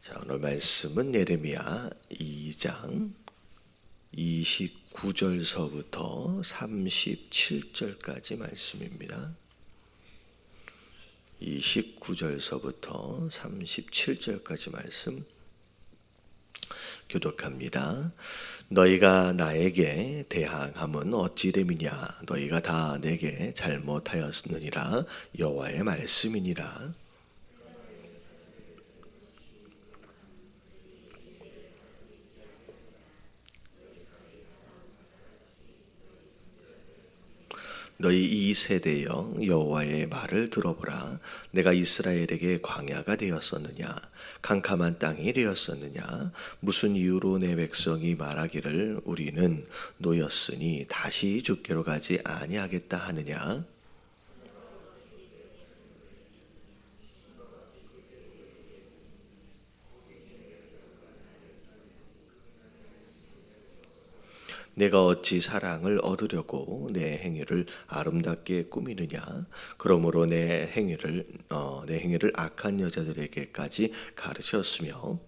자, 오늘 말씀은 예레미야 2장 29절서부터 37절까지 말씀입니다. 29절서부터 37절까지 말씀 교독합니다. 너희가 나에게 대항함은 어찌 됨이냐? 너희가 다 내게 잘못하였느니라. 여호와의 말씀이니라. 너희 이 세대여 여호와의 말을 들어보라. 내가 이스라엘에게 광야가 되었었느냐? 캄캄한 땅이 되었었느냐? 무슨 이유로 내 백성이 말하기를 우리는 노였으니 다시 죽게로 가지 아니하겠다 하느냐? 내가 어찌 사랑을 얻으려고 내 행위를 아름답게 꾸미느냐? 그러므로 내 행위를 악한 여자들에게까지 가르쳤으며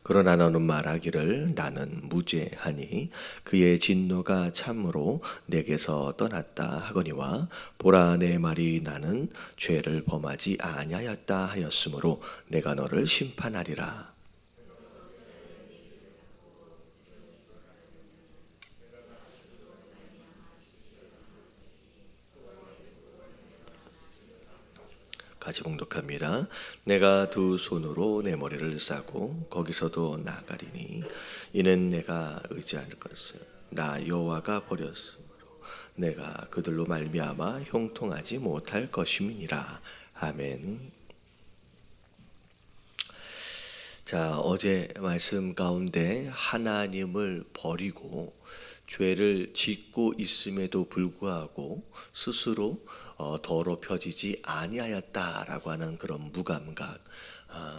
그러나 너는 말하기를 나는 무죄하니 그의 진노가 참으로 내게서 떠났다 하거니와 보라 내 말이 나는 죄를 범하지 아니하였다 하였으므로 내가 너를 심판하리라. 같이 봉독합니다. 내가 두 손으로 내 머리를 싸고 거기서도 나가리니 이는 내가 의지할 것을 나 여호와가 버렸으므로 내가 그들로 말미암아 형통하지 못할 것임이니라. 아멘. 자, 어제 말씀 가운데 하나님을 버리고 죄를 짓고 있음에도 불구하고 스스로 더럽혀지지 아니하였다라고 하는 그런 무감각,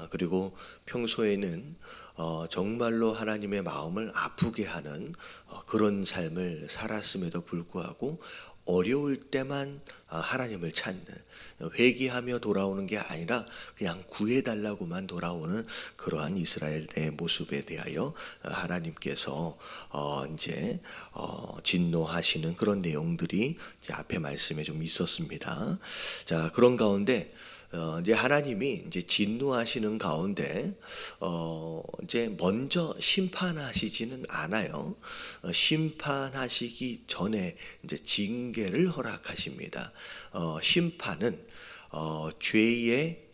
그리고 평소에는 정말로 하나님의 마음을 아프게 하는 그런 삶을 살았음에도 불구하고 어려울 때만 하나님을 찾는, 회개하며 돌아오는 게 아니라 그냥 구해달라고만 돌아오는 그러한 이스라엘의 모습에 대하여 하나님께서 이제 진노하시는 그런 내용들이 이제 앞에 말씀에 좀 있었습니다. 자, 그런 가운데 이제 하나님이 이제 진노하시는 가운데 이제 먼저 심판하시지는 않아요. 심판하시기 전에 이제 징계를 허락하십니다. 심판은 죄에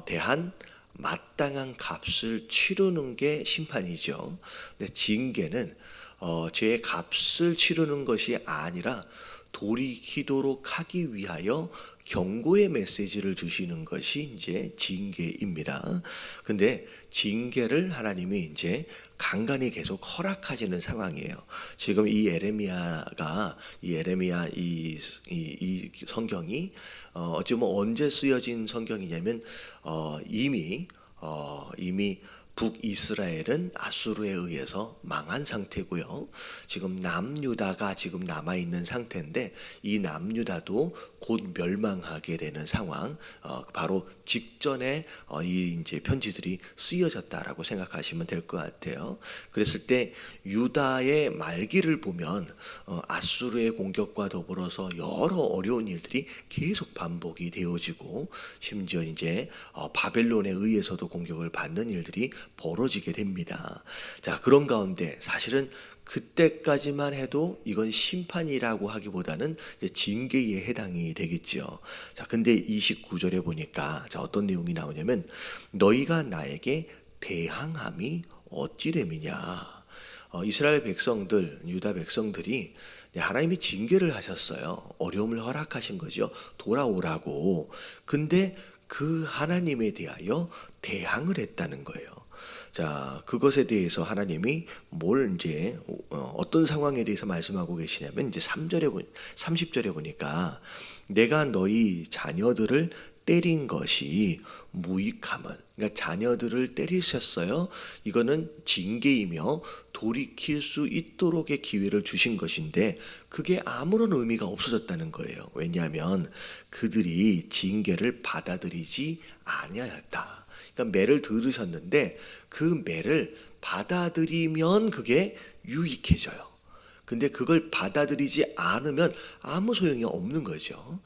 대한 마땅한 값을 치르는 게 심판이죠. 근데 징계는 죄의 값을 치르는 것이 아니라 돌이키도록 하기 위하여 경고의 메시지를 주시는 것이 이제 징계입니다. 근데 징계를 하나님이 이제 간간히 계속 허락하시는 상황이에요. 지금 이 예레미야 이 성경이 어찌 보면 언제 쓰여진 성경이냐면 이미 북이스라엘은 아수르에 의해서 망한 상태고요. 지금 남유다가 지금 남아있는 상태인데 이 남유다도 곧 멸망하게 되는 상황, 바로 직전에 이 이제 편지들이 쓰여졌다라고 생각하시면 될 것 같아요. 그랬을 때 유다의 말기를 보면 아수르의 공격과 더불어서 여러 어려운 일들이 계속 반복이 되어지고 심지어 이제 바벨론에 의해서도 공격을 받는 일들이 벌어지게 됩니다. 자, 그런 가운데 사실은 그때까지만 해도 이건 심판이라고 하기보다는 이제 징계에 해당이 되겠죠. 자, 근데 29절에 보니까 자, 어떤 내용이 나오냐면 너희가 나에게 대항함이 어찌 됨이냐. 이스라엘 백성들, 유다 백성들이 하나님이 징계를 하셨어요. 어려움을 허락하신 거죠. 돌아오라고. 근데 그 하나님에 대하여 대항을 했다는 거예요. 자, 그것에 대해서 하나님이 뭘 이제 어떤 상황에 대해서 말씀하고 계시냐면 이제 30절에 보니까 내가 너희 자녀들을 때린 것이 무익함은, 그러니까 자녀들을 때리셨어요. 이거는 징계이며 돌이킬 수 있도록의 기회를 주신 것인데 그게 아무런 의미가 없어졌다는 거예요. 왜냐하면 그들이 징계를 받아들이지 아니하였다. 그러니까 매를 들으셨는데 그 매를 받아들이면 그게 유익해져요. 근데 그걸 받아들이지 않으면 아무 소용이 없는 거죠.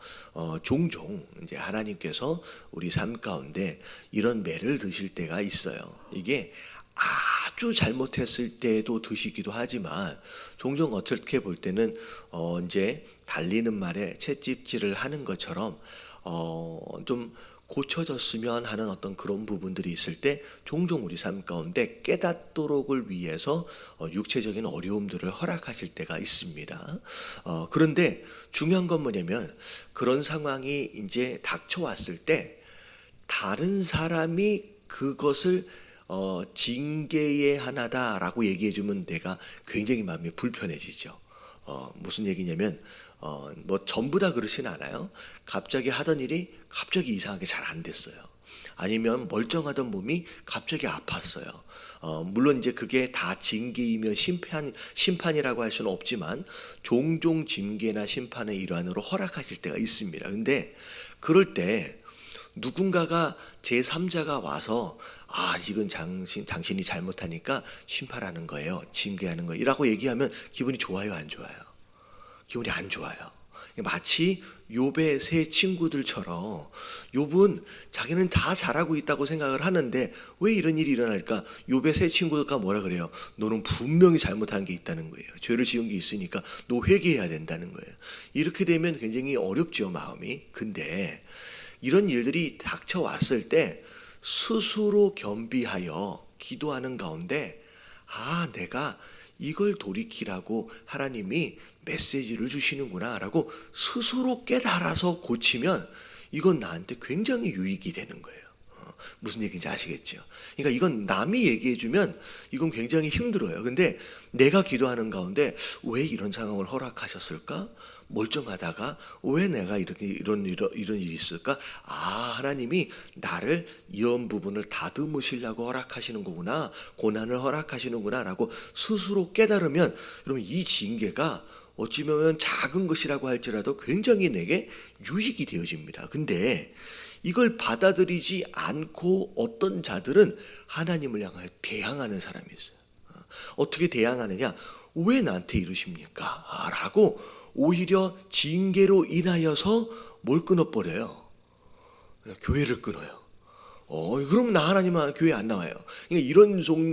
종종 이제 하나님께서 우리 삶 가운데 이런 매를 드실 때가 있어요. 이게 아주 잘못했을 때도 드시기도 하지만 종종 어떻게 볼 때는 이제 달리는 말에 채찍질을 하는 것처럼 좀 고쳐졌으면 하는 어떤 그런 부분들이 있을 때 종종 우리 삶 가운데 깨닫도록을 위해서 육체적인 어려움들을 허락하실 때가 있습니다. 그런데 중요한 건 뭐냐면 그런 상황이 이제 닥쳐왔을 때 다른 사람이 그것을 징계의 하나다라고 얘기해주면 내가 굉장히 마음이 불편해지죠. 무슨 얘기냐면 뭐 전부 다 그렇진 않아요. 갑자기 하던 일이 갑자기 이상하게 잘 안 됐어요. 아니면 멀쩡하던 몸이 갑자기 아팠어요. 물론 이제 그게 다 징계이며 심판이라고 할 수는 없지만 종종 징계나 심판의 일환으로 허락하실 때가 있습니다. 근데 그럴 때 누군가가 제3자가 와서 이건 당신이 잘못하니까 심판하는 거예요. 징계하는 거예요. 라고 얘기하면 기분이 좋아요, 안 좋아요? 기분이 안 좋아요. 마치 욥의 세 친구들처럼 욥은 자기는 다 잘하고 있다고 생각을 하는데 왜 이런 일이 일어날까? 욥의 세 친구가 뭐라 그래요? 너는 분명히 잘못한 게 있다는 거예요. 죄를 지은 게 있으니까 너 회개해야 된다는 거예요. 이렇게 되면 굉장히 어렵죠, 마음이. 근데 이런 일들이 닥쳐왔을 때 스스로 겸비하여 기도하는 가운데 내가 이걸 돌이키라고 하나님이 메시지를 주시는구나 라고 스스로 깨달아서 고치면 이건 나한테 굉장히 유익이 되는 거예요. 무슨 얘기인지 아시겠죠? 그러니까 이건 남이 얘기해주면 이건 굉장히 힘들어요. 근데 내가 기도하는 가운데 왜 이런 상황을 허락하셨을까? 멀쩡하다가 왜 내가 이런 일이 있을까? 하나님이 나를 이런 부분을 다듬으시려고 허락하시는 거구나, 고난을 허락하시는구나 라고 스스로 깨달으면 여러분 이 징계가 어찌 보면 작은 것이라고 할지라도 굉장히 내게 유익이 되어집니다. 근데 이걸 받아들이지 않고 어떤 자들은 하나님을 향하여 대항하는 사람이 있어요. 어떻게 대항하느냐? 왜 나한테 이러십니까? 라고 오히려 징계로 인하여서 뭘 끊어버려요? 교회를 끊어요. 그럼 나 하나님은 교회 안 나와요. 그러니까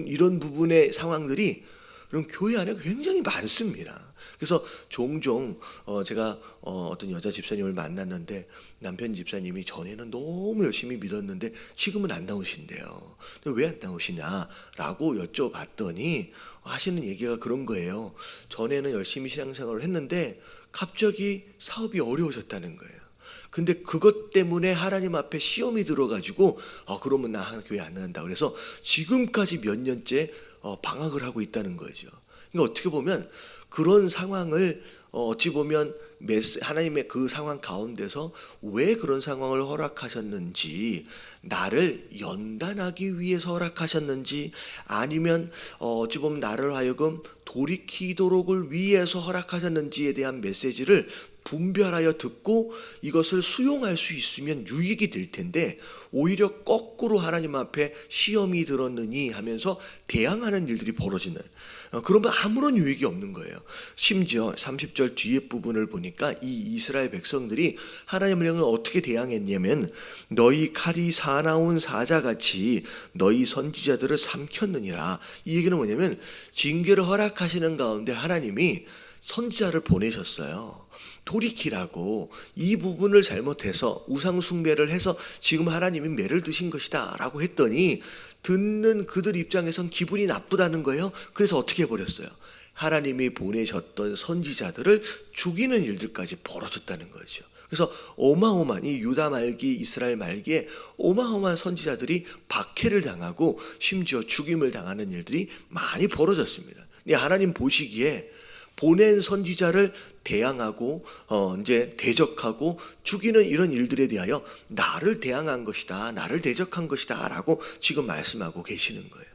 이런 부분의 상황들이 그럼 교회 안에 굉장히 많습니다. 그래서 종종 제가 어떤 여자 집사님을 만났는데 남편 집사님이 전에는 너무 열심히 믿었는데 지금은 안 나오신대요. 왜 안 나오시냐라고 여쭤봤더니 하시는 얘기가 그런 거예요. 전에는 열심히 신앙생활을 했는데 갑자기 사업이 어려워졌다는 거예요. 근데 그것 때문에 하나님 앞에 시험이 들어가지고 그러면 나 교회 안 나간다. 그래서 지금까지 몇 년째 방학을 하고 있다는 거죠. 그러니까 어떻게 보면 그런 상황을 어찌 보면 하나님의 그 상황 가운데서 왜 그런 상황을 허락하셨는지, 나를 연단하기 위해서 허락하셨는지, 아니면 어찌 보면 나를 하여금 돌이키도록을 위해서 허락하셨는지에 대한 메시지를 분별하여 듣고 이것을 수용할 수 있으면 유익이 될 텐데 오히려 거꾸로 하나님 앞에 시험이 들었느니 하면서 대항하는 일들이 벌어지는, 그러면 아무런 유익이 없는 거예요. 심지어 30절 뒤에 부분을 보니까 이 이스라엘 백성들이 하나님을 향해 어떻게 대항했냐면 너희 칼이 사나운 사자같이 너희 선지자들을 삼켰느니라. 이 얘기는 뭐냐면 징계를 허락하시는 가운데 하나님이 선지자를 보내셨어요. 돌이키라고, 이 부분을 잘못해서 우상 숭배를 해서 지금 하나님이 매를 드신 것이다 라고 했더니 듣는 그들 입장에선 기분이 나쁘다는 거예요. 그래서 어떻게 해버렸어요? 하나님이 보내셨던 선지자들을 죽이는 일들까지 벌어졌다는 거죠. 그래서 어마어마한 이 유다 말기 이스라엘 말기에 어마어마한 선지자들이 박해를 당하고 심지어 죽임을 당하는 일들이 많이 벌어졌습니다. 하나님 보시기에 보낸 선지자를 대항하고 이제 대적하고 죽이는 이런 일들에 대하여 나를 대항한 것이다, 나를 대적한 것이다라고 지금 말씀하고 계시는 거예요.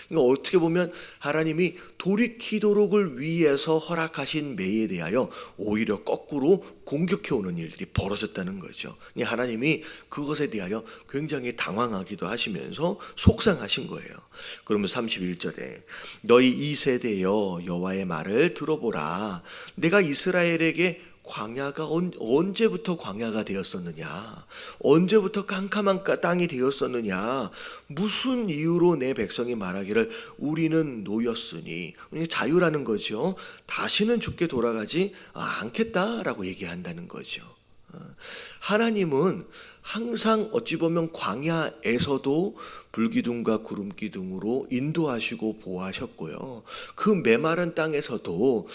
그러니까 어떻게 보면 하나님이 돌이키도록을 위해서 허락하신 매에 대하여 오히려 거꾸로 공격해 오는 일들이 벌어졌다는 거죠. 하나님이 그것에 대하여 굉장히 당황하기도 하시면서 속상하신 거예요. 그러면 31절에 너희 이 세대여 여호와의 말을 들어보라. 내가 이스라엘에게 광야가 언제부터 광야가 되었었느냐? 언제부터 캄캄한 땅이 되었었느냐? 무슨 이유로 내 백성이 말하기를 우리는 노였으니, 자유라는 거죠. 다시는 죽게 돌아가지 않겠다라고 얘기한다는 거죠. 하나님은 항상 어찌 보면 광야에서도 불기둥과 구름기둥으로 인도하시고 보호하셨고요. 그 메마른 땅에서도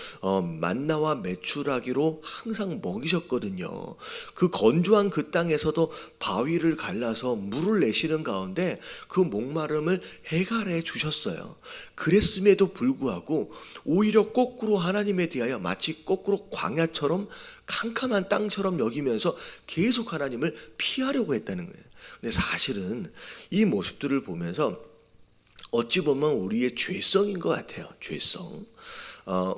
만나와 메추라기로 항상 먹이셨거든요. 그 건조한 그 땅에서도 바위를 갈라서 물을 내시는 가운데 그 목마름을 해갈해 주셨어요. 그랬음에도 불구하고 오히려 거꾸로 하나님에 대하여 마치 거꾸로 광야처럼 캄캄한 땅처럼 여기면서 계속 하나님을 피하려고 했다는 거예요. 근데 사실은 이 모습들을 보면서 어찌 보면 우리의 죄성인 것 같아요. 죄성.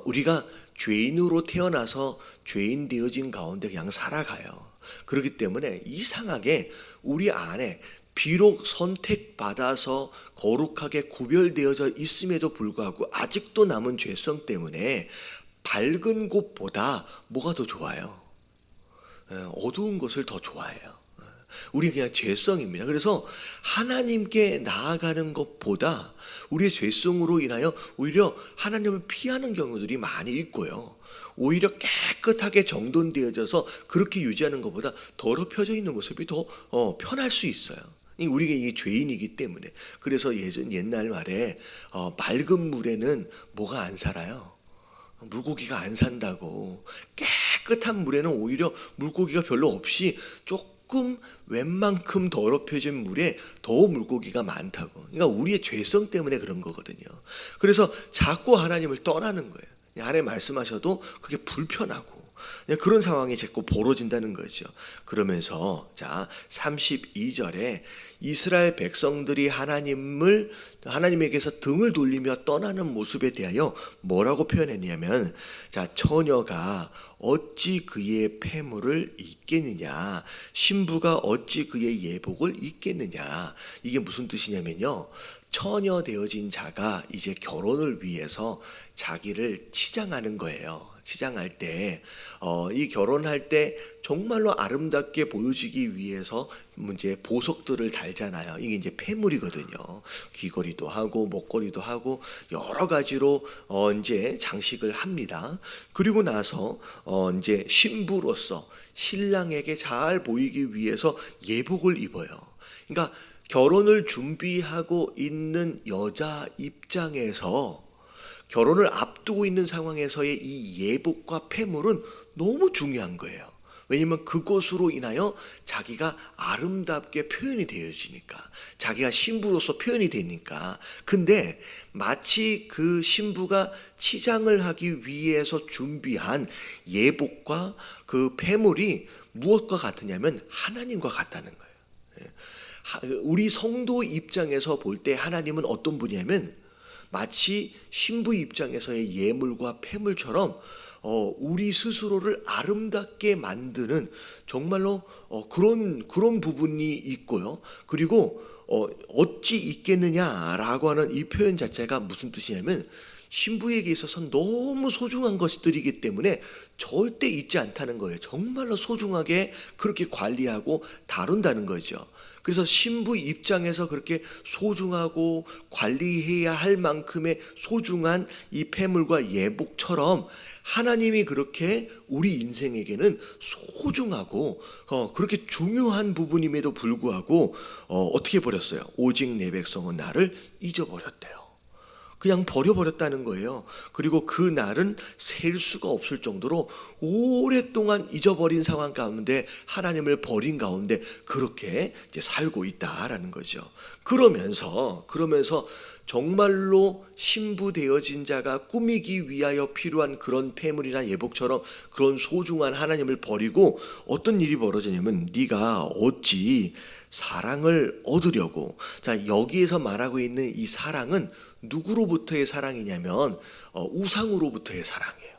우리가 죄인으로 태어나서 죄인 되어진 가운데 그냥 살아가요. 그렇기 때문에 이상하게 우리 안에 비록 선택받아서 거룩하게 구별되어져 있음에도 불구하고 아직도 남은 죄성 때문에 밝은 곳보다 뭐가 더 좋아요? 어두운 것을 더 좋아해요. 우리 그냥 죄성입니다. 그래서 하나님께 나아가는 것보다 우리의 죄성으로 인하여 오히려 하나님을 피하는 경우들이 많이 있고요. 오히려 깨끗하게 정돈되어져서 그렇게 유지하는 것보다 더럽혀져 있는 모습이 더 편할 수 있어요. 우리가 이게 죄인이기 때문에. 그래서 옛날 말에 맑은 물에는 뭐가 안 살아요? 물고기가 안 산다고. 깨끗한 물에는 오히려 물고기가 별로 없이 조금 웬만큼 더럽혀진 물에 더 물고기가 많다고. 그러니까 우리의 죄성 때문에 그런 거거든요. 그래서 자꾸 하나님을 떠나는 거예요. 하나님 말씀하셔도 그게 불편하고 그런 상황이 자꾸 벌어진다는 거죠. 그러면서 자 32절에 이스라엘 백성들이 하나님에게서 등을 돌리며 떠나는 모습에 대하여 뭐라고 표현했냐면 자 처녀가 어찌 그의 패물을 잊겠느냐, 신부가 어찌 그의 예복을 잊겠느냐. 이게 무슨 뜻이냐면요, 처녀 되어진 자가 이제 결혼을 위해서 자기를 치장하는 거예요. 치장할 때 이 결혼할 때 정말로 아름답게 보여지기 위해서 이제 보석들을 달잖아요. 이게 이제 패물이거든요. 귀걸이도 하고 목걸이도 하고 여러 가지로 이제 장식을 합니다. 그리고 나서 이제 신부로서 신랑에게 잘 보이기 위해서 예복을 입어요. 그러니까 결혼을 준비하고 있는 여자 입장에서 결혼을 앞두고 있는 상황에서의 이 예복과 패물은 너무 중요한 거예요. 왜냐하면 그것으로 인하여 자기가 아름답게 표현이 되어지니까, 자기가 신부로서 표현이 되니까. 근데 마치 그 신부가 치장을 하기 위해서 준비한 예복과 그 패물이 무엇과 같으냐면 하나님과 같다는 거예요. 우리 성도 입장에서 볼 때 하나님은 어떤 분이냐면 마치 신부 입장에서의 예물과 패물처럼 우리 스스로를 아름답게 만드는 정말로 그런 부분이 있고요. 그리고 어찌 있겠느냐라고 하는 이 표현 자체가 무슨 뜻이냐면 신부에게 있어서 너무 소중한 것들이기 때문에 절대 잊지 않다는 거예요. 정말로 소중하게 그렇게 관리하고 다룬다는 거죠. 그래서 신부 입장에서 그렇게 소중하고 관리해야 할 만큼의 소중한 이 패물과 예복처럼 하나님이 그렇게 우리 인생에게는 소중하고 그렇게 중요한 부분임에도 불구하고 어떻게 버렸어요? 오직 내 백성은 나를 잊어버렸대요. 그냥 버려버렸다는 거예요. 그리고 그 날은 셀 수가 없을 정도로 오랫동안 잊어버린 상황 가운데 하나님을 버린 가운데 그렇게 이제 살고 있다라는 거죠. 그러면서 정말로 신부 되어진 자가 꾸미기 위하여 필요한 그런 폐물이나 예복처럼 그런 소중한 하나님을 버리고 어떤 일이 벌어지냐면 네가 어찌 사랑을 얻으려고, 자 여기에서 말하고 있는 이 사랑은 누구로부터의 사랑이냐면 우상으로부터의 사랑이에요.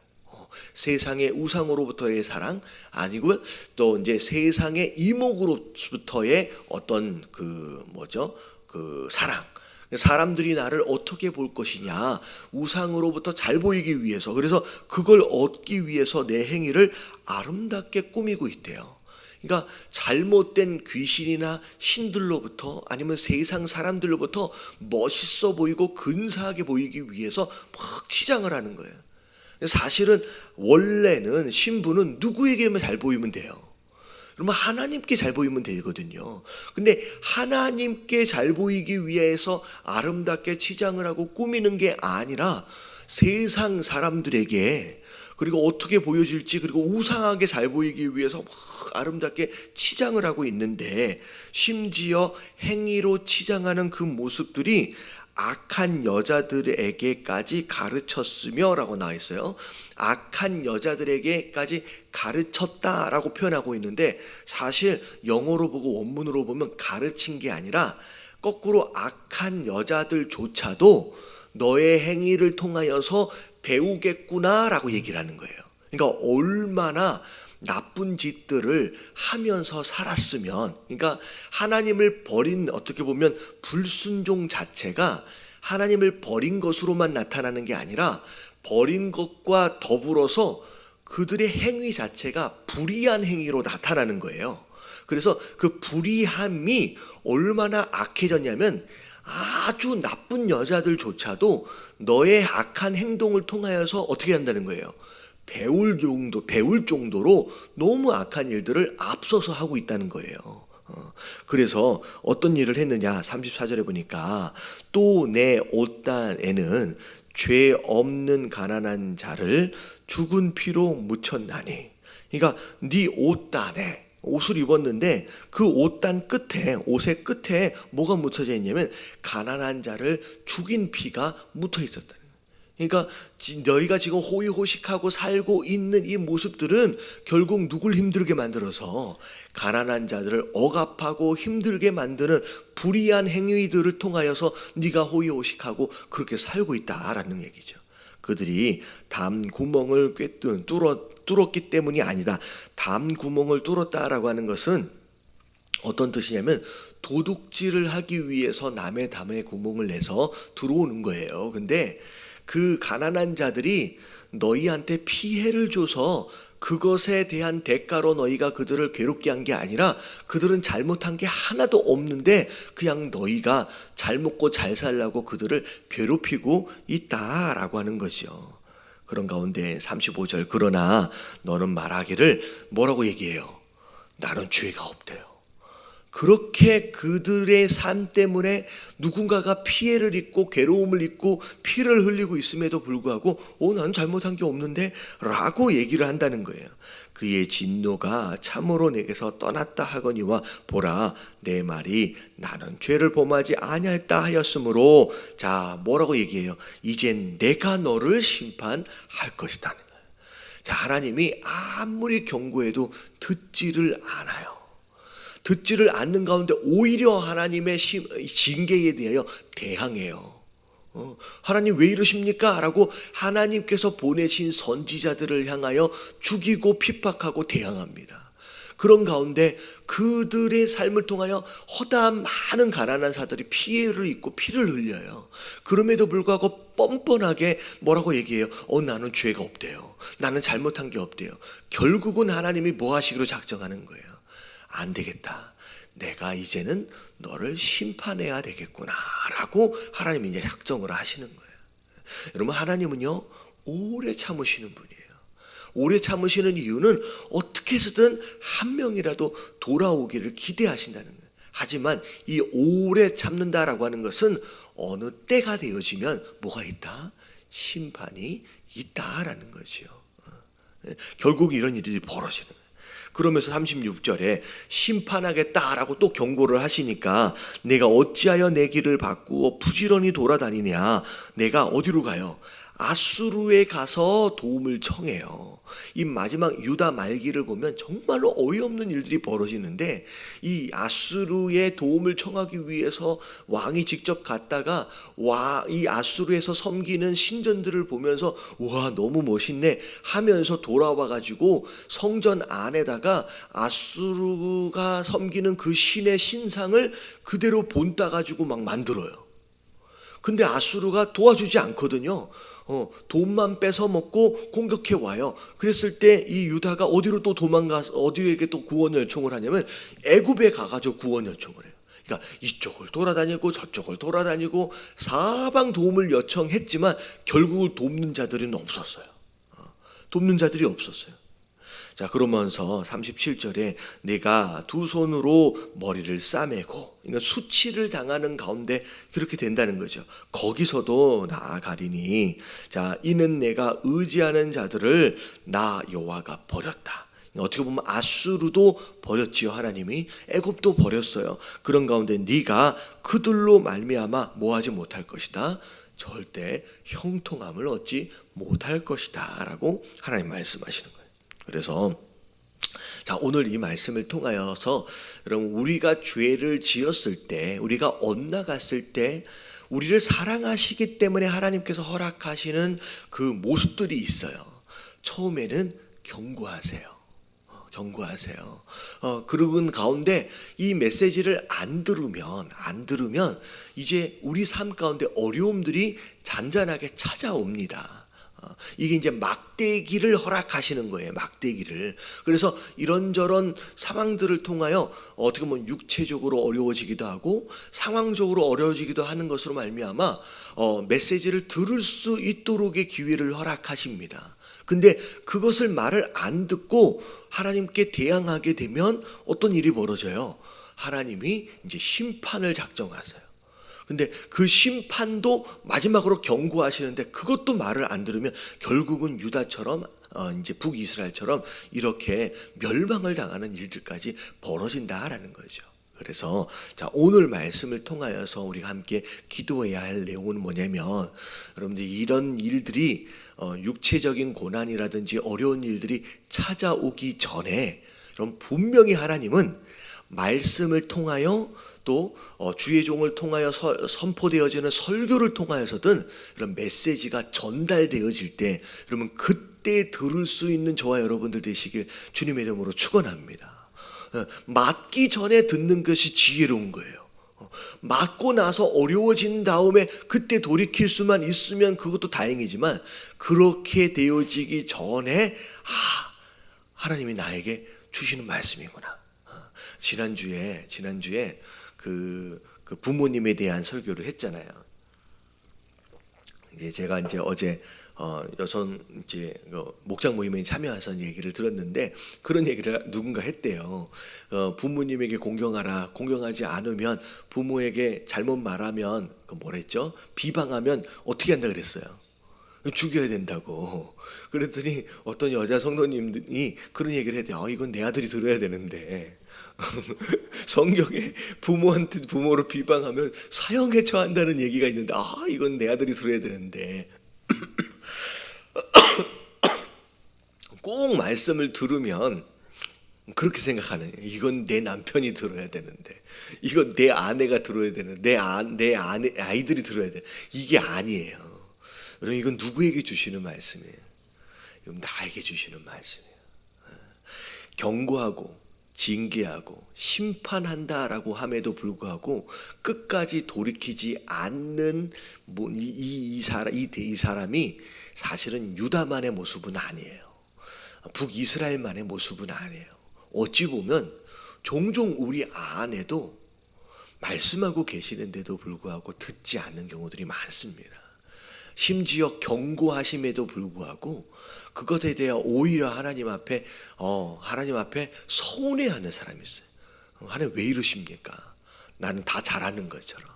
세상의 우상으로부터의 사랑 아니고 또 이제 세상의 이목으로부터의 어떤 그 사랑. 사람들이 나를 어떻게 볼 것이냐, 우상으로부터 잘 보이기 위해서, 그래서 그걸 얻기 위해서 내 행위를 아름답게 꾸미고 있대요. 그러니까 잘못된 귀신이나 신들로부터 아니면 세상 사람들로부터 멋있어 보이고 근사하게 보이기 위해서 막 치장을 하는 거예요. 사실은 원래는 신부는 누구에게만 잘 보이면 돼요? 그러면 하나님께 잘 보이면 되거든요. 근데 하나님께 잘 보이기 위해서 아름답게 치장을 하고 꾸미는 게 아니라 세상 사람들에게, 그리고 어떻게 보여질지, 그리고 우상하게 잘 보이기 위해서 막 아름답게 치장을 하고 있는데, 심지어 행위로 치장하는 그 모습들이 악한 여자들에게까지 가르쳤으며 라고 나와 있어요. 악한 여자들에게까지 가르쳤다라고 표현하고 있는데, 사실 영어로 보고 원문으로 보면 가르친 게 아니라 거꾸로 악한 여자들조차도 너의 행위를 통하여서 배우겠구나라고 얘기를 하는 거예요. 그러니까 얼마나 나쁜 짓들을 하면서 살았으면, 그러니까 하나님을 버린, 어떻게 보면 불순종 자체가 하나님을 버린 것으로만 나타나는 게 아니라 버린 것과 더불어서 그들의 행위 자체가 불의한 행위로 나타나는 거예요. 그래서 그 불의함이 얼마나 악해졌냐면 아주 나쁜 여자들조차도 너의 악한 행동을 통하여서 어떻게 한다는 거예요? 배울 정도로 너무 악한 일들을 앞서서 하고 있다는 거예요. 그래서 어떤 일을 했느냐, 34절에 보니까 또 내 옷단에는 죄 없는 가난한 자를 죽은 피로 묻혔나니. 그러니까 네 옷단에, 옷을 입었는데 그 옷단 끝에, 옷의 끝에 뭐가 묻혀져 있냐면 가난한 자를 죽인 피가 묻어 있었다. 그러니까 너희가 지금 호의호식하고 살고 있는 이 모습들은 결국 누굴 힘들게 만들어서 가난한 자들을 억압하고 힘들게 만드는 불의한 행위들을 통하여서 네가 호의호식하고 그렇게 살고 있다라는 얘기죠. 그들이 담 구멍을 뚫었기 때문이 아니다. 담 구멍을 뚫었다라고 하는 것은 어떤 뜻이냐면 도둑질을 하기 위해서 남의 담에 구멍을 내서 들어오는 거예요. 근데 그 가난한 자들이 너희한테 피해를 줘서 그것에 대한 대가로 너희가 그들을 괴롭게 한 게 아니라 그들은 잘못한 게 하나도 없는데 그냥 너희가 잘 먹고 잘 살라고 그들을 괴롭히고 있다라고 하는 거죠. 그런 가운데 35절, 그러나 너는 말하기를 뭐라고 얘기해요? 나는 죄가 없대요. 그렇게 그들의 삶 때문에 누군가가 피해를 입고 괴로움을 입고 피를 흘리고 있음에도 불구하고 나는 잘못한 게 없는데 라고 얘기를 한다는 거예요. 그의 진노가 참으로 내게서 떠났다 하거니와 보라 내 말이 나는 죄를 범하지 아니하였다 하였으므로, 자 뭐라고 얘기해요? 이젠 내가 너를 심판할 것이다. 자, 하나님이 아무리 경고해도 듣지를 않아요. 듣지를 않는 가운데 오히려 하나님의 징계에 대하여 대항해요. 하나님 왜 이러십니까? 라고 하나님께서 보내신 선지자들을 향하여 죽이고 핍박하고 대항합니다. 그런 가운데 그들의 삶을 통하여 허다한 많은 가난한 자들이 피해를 입고 피를 흘려요. 그럼에도 불구하고 뻔뻔하게 뭐라고 얘기해요? 나는 죄가 없대요. 나는 잘못한 게 없대요. 결국은 하나님이 뭐 하시기로 작정하는 거예요? 안 되겠다. 내가 이제는 너를 심판해야 되겠구나 라고 하나님이 이제 작정을 하시는 거예요. 여러분, 하나님은요 오래 참으시는 분이에요. 오래 참으시는 이유는 어떻게 해서든 한 명이라도 돌아오기를 기대하신다는 거예요. 하지만 이 오래 참는다라고 하는 것은 어느 때가 되어지면 뭐가 있다? 심판이 있다라는 거죠. 결국 이런 일이 벌어지는 거예요. 그러면서 36절에 심판하겠다라고 또 경고를 하시니까 내가 어찌하여 내 길을 바꾸어 부지런히 돌아다니냐. 내가 어디로 가요? 아수르에 가서 도움을 청해요. 이 마지막 유다 말기를 보면 정말로 어이없는 일들이 벌어지는데, 이 아수르의 도움을 청하기 위해서 왕이 직접 갔다가 이 아수르에서 섬기는 신전들을 보면서 와 너무 멋있네 하면서 돌아와 가지고 성전 안에다가 아수르가 섬기는 그 신의 신상을 그대로 본따 가지고 막 만들어요. 근데 아수르가 도와주지 않거든요. 돈만 뺏어 먹고 공격해 와요. 그랬을 때 이 유다가 어디로 또 도망가서 어디에게 또 구원 요청을 하냐면 애굽에 가가지고 구원 요청을 해요. 그러니까 이쪽을 돌아다니고 저쪽을 돌아다니고 사방 도움을 요청했지만 결국 돕는 자들은 없었어요. 돕는 자들이 없었어요. 자, 그러면서 37절에 내가 두 손으로 머리를 싸매고, 그러니까 수치를 당하는 가운데 그렇게 된다는 거죠. 거기서도 나아가리니 자 이는 내가 의지하는 자들을 나 여호와가 버렸다. 어떻게 보면 아수르도 버렸지요. 하나님이 애굽도 버렸어요. 그런 가운데 네가 그들로 말미암아 뭐하지 못할 것이다. 절대 형통함을 얻지 못할 것이다 라고 하나님 말씀하시는 거예요. 그래서 자 오늘 이 말씀을 통하여서 여러분 우리가 죄를 지었을 때, 우리가 엇나갔을 때 우리를 사랑하시기 때문에 하나님께서 허락하시는 그 모습들이 있어요. 처음에는 경고하세요. 경고하세요. 그런 가운데 이 메시지를 안 들으면 이제 우리 삶 가운데 어려움들이 잔잔하게 찾아옵니다. 이게 이제 막대기를 허락하시는 거예요. 막대기를. 그래서 이런저런 상황들을 통하여 어떻게 보면 육체적으로 어려워지기도 하고 상황적으로 어려워지기도 하는 것으로 말미암아 메시지를 들을 수 있도록의 기회를 허락하십니다. 근데 그것을 말을 안 듣고 하나님께 대항하게 되면 어떤 일이 벌어져요? 하나님이 이제 심판을 작정하세요. 근데 그 심판도 마지막으로 경고하시는데 그것도 말을 안 들으면 결국은 유다처럼 이제 북이스라엘처럼 이렇게 멸망을 당하는 일들까지 벌어진다라는 거죠. 그래서 자 오늘 말씀을 통하여서 우리가 함께 기도해야 할 내용은 뭐냐면, 여러분들 이런 일들이 육체적인 고난이라든지 어려운 일들이 찾아오기 전에 그럼 분명히 하나님은 말씀을 통하여 또 주의 종을 통하여 선포되어지는 설교를 통하여서든 이런 메시지가 전달되어질 때 여러분 그때 들을 수 있는 저와 여러분들 되시길 주님의 이름으로 축원합니다. 맞기 전에 듣는 것이 지혜로운 거예요. 맞고 나서 어려워진 다음에 그때 돌이킬 수만 있으면 그것도 다행이지만 그렇게 되어지기 전에 하나님이 나에게 주시는 말씀이구나. 지난주에 그 부모님에 대한 설교를 했잖아요. 이제 제가 이제 어제 여성 이제 목장 모임에 참여해서 얘기를 들었는데 그런 얘기를 누군가 했대요. 부모님에게 공경하라. 공경하지 않으면 부모에게 잘못 말하면 뭐랬죠? 비방하면 어떻게 한다 그랬어요? 죽여야 된다고. 그랬더니 어떤 여자 성도님이 그런 얘기를 했대요. 이건 내 아들이 들어야 되는데 성경에 부모로 비방하면 사형에 처한다는 얘기가 있는데 이건 내 아들이 들어야 되는데 꼭 말씀을 들으면 그렇게 생각하는, 이건 내 남편이 들어야 되는데, 이건 내 아내가 들어야 되는데, 내 아이들이 들어야 돼. 이게 아니에요. 여러분 이건 누구에게 주시는 말씀이에요? 이건 나에게 주시는 말씀이에요. 경고하고 징계하고 심판한다라고 함에도 불구하고 끝까지 돌이키지 않는 이 사람이 사실은 유다만의 모습은 아니에요. 북이스라엘만의 모습은 아니에요. 어찌 보면 종종 우리 안에도 말씀하고 계시는데도 불구하고 듣지 않는 경우들이 많습니다. 심지어 경고하심에도 불구하고 그것에 대해 오히려 하나님 앞에 서운해하는 사람이 있어요. 하나님 왜 이러십니까? 나는 다 잘하는 것처럼.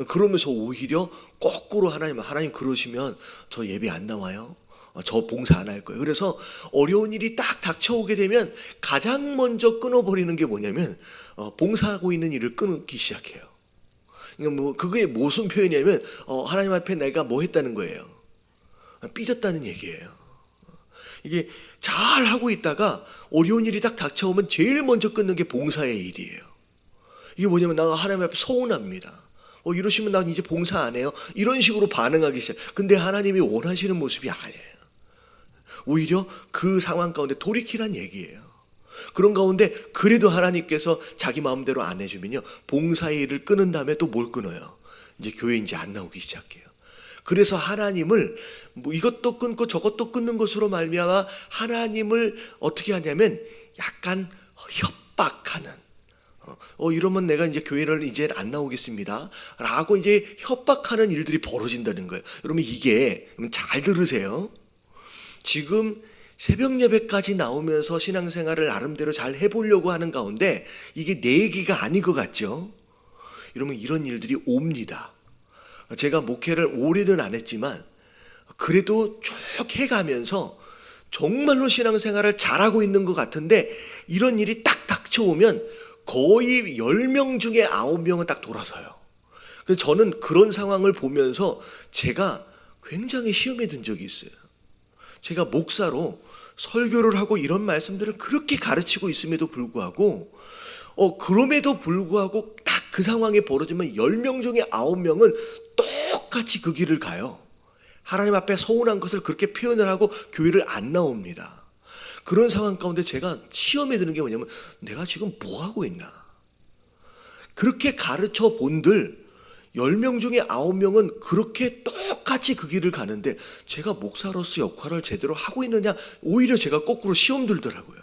그러면서 오히려 거꾸로 하나님 그러시면 저 예배 안 나와요? 저 봉사 안 할 거예요. 그래서 어려운 일이 딱 닥쳐오게 되면 가장 먼저 끊어버리는 게 뭐냐면 봉사하고 있는 일을 끊기 시작해요. 그러니까 그게 무슨 표현이냐면 하나님 앞에 내가 뭐 했다는 거예요. 삐졌다는 얘기예요. 이게 잘 하고 있다가 어려운 일이 딱 닥쳐오면 제일 먼저 끊는 게 봉사의 일이에요. 이게 뭐냐면 나 하나님 앞에 서운합니다. 이러시면 난 이제 봉사 안 해요. 이런 식으로 반응하기 시작. 근데 하나님이 원하시는 모습이 아니에요. 오히려 그 상황 가운데 돌이키란 얘기예요. 그런 가운데 그래도 하나님께서 자기 마음대로 안 해주면요, 봉사의 일을 끊은 다음에 또 뭘 끊어요? 이제 교회 이제 안 나오기 시작해요. 그래서 하나님을 이것도 끊고 저것도 끊는 것으로 말미암아 하나님을 어떻게 하냐면 약간 협박하는. 이러면 내가 이제 교회를 이제 안 나오겠습니다 라고 이제 협박하는 일들이 벌어진다는 거예요. 여러분 이게 잘 들으세요. 지금 새벽 예배까지 나오면서 신앙생활을 나름대로 잘 해보려고 하는 가운데 이게 내 얘기가 아닌 것 같죠? 이러면 이런 일들이 옵니다. 제가 목회를 오래는 안 했지만 그래도 쭉 해가면서 정말로 신앙생활을 잘하고 있는 것 같은데 이런 일이 딱 닥쳐오면 거의 10명 중에 9명은 딱 돌아서요. 그래서 저는 그런 상황을 보면서 제가 굉장히 시험에 든 적이 있어요. 제가 목사로 설교를 하고 이런 말씀들을 그렇게 가르치고 있음에도 불구하고 그럼에도 불구하고 딱 그 상황에 벌어지면 10명 중에 9명은 똑같이 그 길을 가요. 하나님 앞에 서운한 것을 그렇게 표현을 하고 교회를 안 나옵니다. 그런 상황 가운데 제가 시험에 드는 게 뭐냐면 내가 지금 뭐 하고 있나. 그렇게 가르쳐 본들 10명 중에 9명은 그렇게 똑같이 그 길을 가는데 제가 목사로서 역할을 제대로 하고 있느냐, 오히려 제가 거꾸로 시험 들더라고요.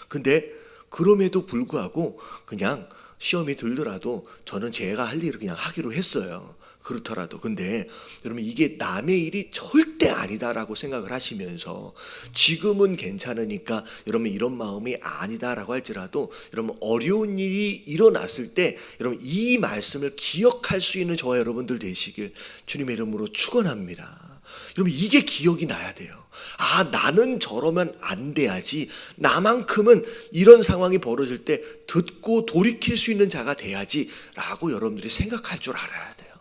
근데 그럼에도 불구하고 그냥 시험이 들더라도 저는 제가 할 일을 그냥 하기로 했어요. 그렇더라도. 근데 여러분 이게 남의 일이 절대 아니다라고 생각을 하시면서 지금은 괜찮으니까 여러분 이런 마음이 아니다라고 할지라도 여러분 어려운 일이 일어났을 때 여러분 이 말씀을 기억할 수 있는 저와 여러분들 되시길 주님의 이름으로 축원합니다. 여러분 이게 기억이 나야 돼요. 나는 저러면 안 돼야지. 나만큼은 이런 상황이 벌어질 때 듣고 돌이킬 수 있는 자가 돼야지 라고 여러분들이 생각할 줄 알아야 돼요.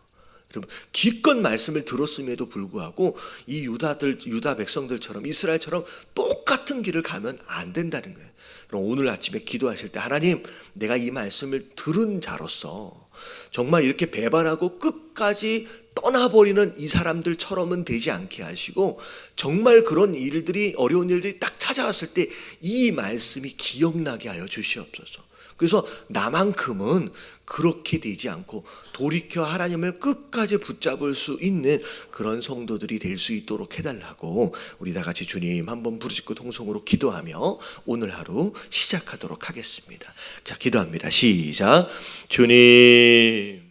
여러분 기껏 말씀을 들었음에도 불구하고 이 유다 백성들처럼 이스라엘처럼 똑같은 길을 가면 안 된다는 거예요. 그럼 오늘 아침에 기도하실 때 하나님, 내가 이 말씀을 들은 자로서 정말 이렇게 배반하고 끝까지 떠나버리는 이 사람들처럼은 되지 않게 하시고 정말 그런 일들이 어려운 일들이 딱 찾아왔을 때 이 말씀이 기억나게 하여 주시옵소서. 그래서 나만큼은 그렇게 되지 않고 돌이켜 하나님을 끝까지 붙잡을 수 있는 그런 성도들이 될 수 있도록 해달라고 우리 다 같이 주님 한번 부르짖고 통성으로 기도하며 오늘 하루 시작하도록 하겠습니다. 자, 기도합니다. 시작. 주님,